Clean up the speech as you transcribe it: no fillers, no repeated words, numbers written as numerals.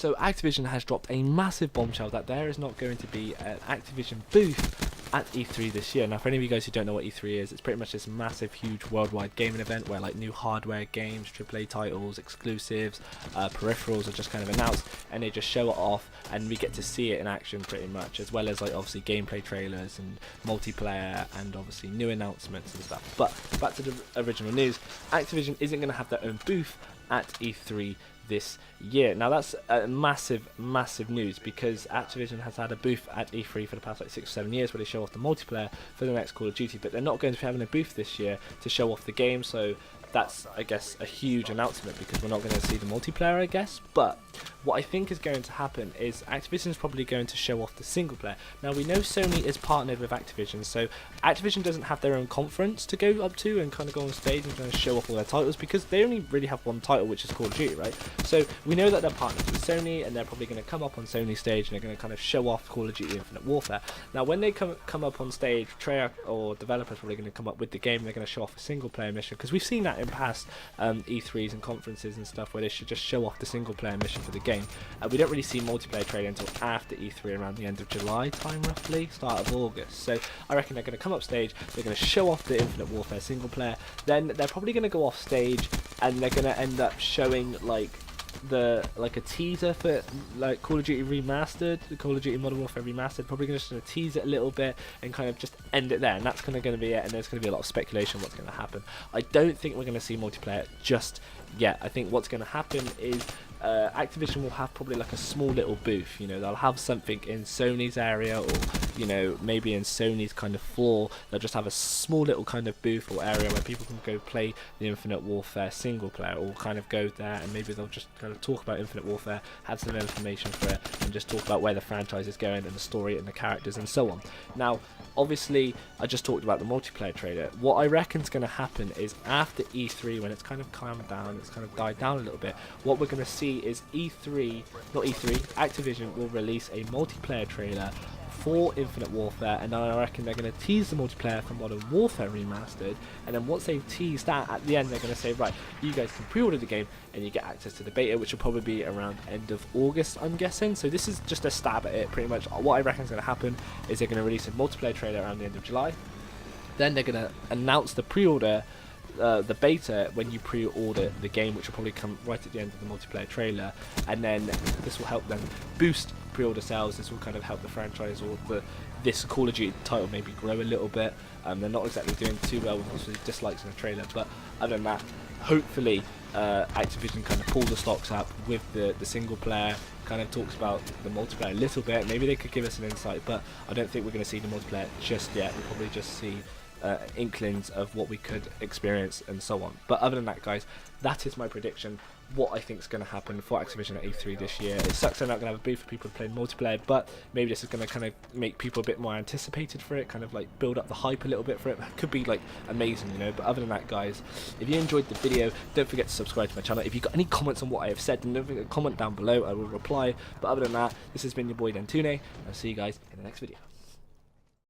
So Activision has dropped a massive bombshell that there is not going to be an Activision booth at E3 this year. Now, for any of you guys who don't know what E3 is, it's pretty much this massive, huge worldwide gaming event where like new hardware, games, AAA titles, exclusives, peripherals are just kind of announced, and they just show it off, and we get to see it in action pretty much, as well as like obviously gameplay trailers and multiplayer, and obviously new announcements and stuff. But back to the original news, Activision isn't going to have their own booth at E3 this year. Now that's massive news, because Activision has had a booth at E3 for the past like 6 or 7 years where they show off the multiplayer for the next Call of Duty, but they're not going to be having a booth this year to show off the game. So that's, I guess, a huge announcement, because we're not going to see the multiplayer, I guess. But what I think is going to happen is Activision is probably going to show off the single player. Now, we know Sony is partnered with Activision, so Activision doesn't have their own conference to go up to and kind of go on stage and kind of show off all their titles, because they only really have one title, which is Call of Duty, right? So we know that they're partnered with Sony, and they're probably going to come up on Sony stage and they're going to kind of show off Call of Duty Infinite Warfare. Now, when they come up on stage, Treyarch or developers probably going to come up with the game, and they're going to show off a single player mission, because we've seen that in past E3s and conferences and stuff where they should just show off the single player mission for the game. We don't really see multiplayer trailer until after E3, around the end of July time roughly, start of August. So I reckon they're going to come up stage, they're going to show off the Infinite Warfare single player, then they're probably going to go off stage and they're going to end up showing like a teaser for like Call of Duty Remastered, Call of Duty Modern Warfare Remastered. Probably going to tease it a little bit and kind of just end it there, and that's going to be it. And there's going to be a lot of speculation what's going to happen. I don't think we're going to see multiplayer just yet. I think what's going to happen is Activision will have probably like a small little booth. You know, they'll have something in Sony's area, or you know, maybe in Sony's kind of floor. They'll just have a small little kind of booth or area where people can go play the Infinite Warfare single player, or kind of go there and maybe they'll just kind of talk about Infinite Warfare, have some information for it, and just talk about where the franchise is going and the story and the characters and so on. Now, obviously, I just talked about the multiplayer trailer. What I reckon is going to happen is after E3, when it's kind of calmed down, it's kind of died down a little bit, what we're going to see is Activision will release a multiplayer trailer for Infinite Warfare, and I reckon they're going to tease the multiplayer for Modern Warfare Remastered, and then once they've teased that, at the end they're going to say, right, you guys can pre-order the game and you get access to the beta, which will probably be around end of August, I'm guessing. So this is just a stab at it, pretty much. What I reckon is going to happen is they're going to release a multiplayer trailer around the end of July, then they're going to announce the pre-order, the beta, when you pre-order the game, which will probably come right at the end of the multiplayer trailer, and then this will help them boost pre-order sales. This will kind of help the franchise, or this Call of Duty title maybe grow a little bit. They're not exactly doing too well with obviously dislikes in the trailer, but other than that, hopefully Activision kind of pull the stocks up with the single player, kind of talks about the multiplayer a little bit. Maybe they could give us an insight, but I don't think we're going to see the multiplayer just yet. We'll probably just see inklings of what we could experience and so on. But other than that, guys, that is my prediction, what I think is going to happen for Activision at E3 this year. It sucks they're not going to have a booth for people playing multiplayer, but maybe this is going to kind of make people a bit more anticipated for it, kind of like build up the hype a little bit for it. It could be like amazing, you know. But other than that, guys, if you enjoyed the video, don't forget to subscribe to my channel. If you've got any comments on what I have said, then don't forget to comment down below, I will reply. But other than that, this has been your boy Dentune, and I'll see you guys in the next video.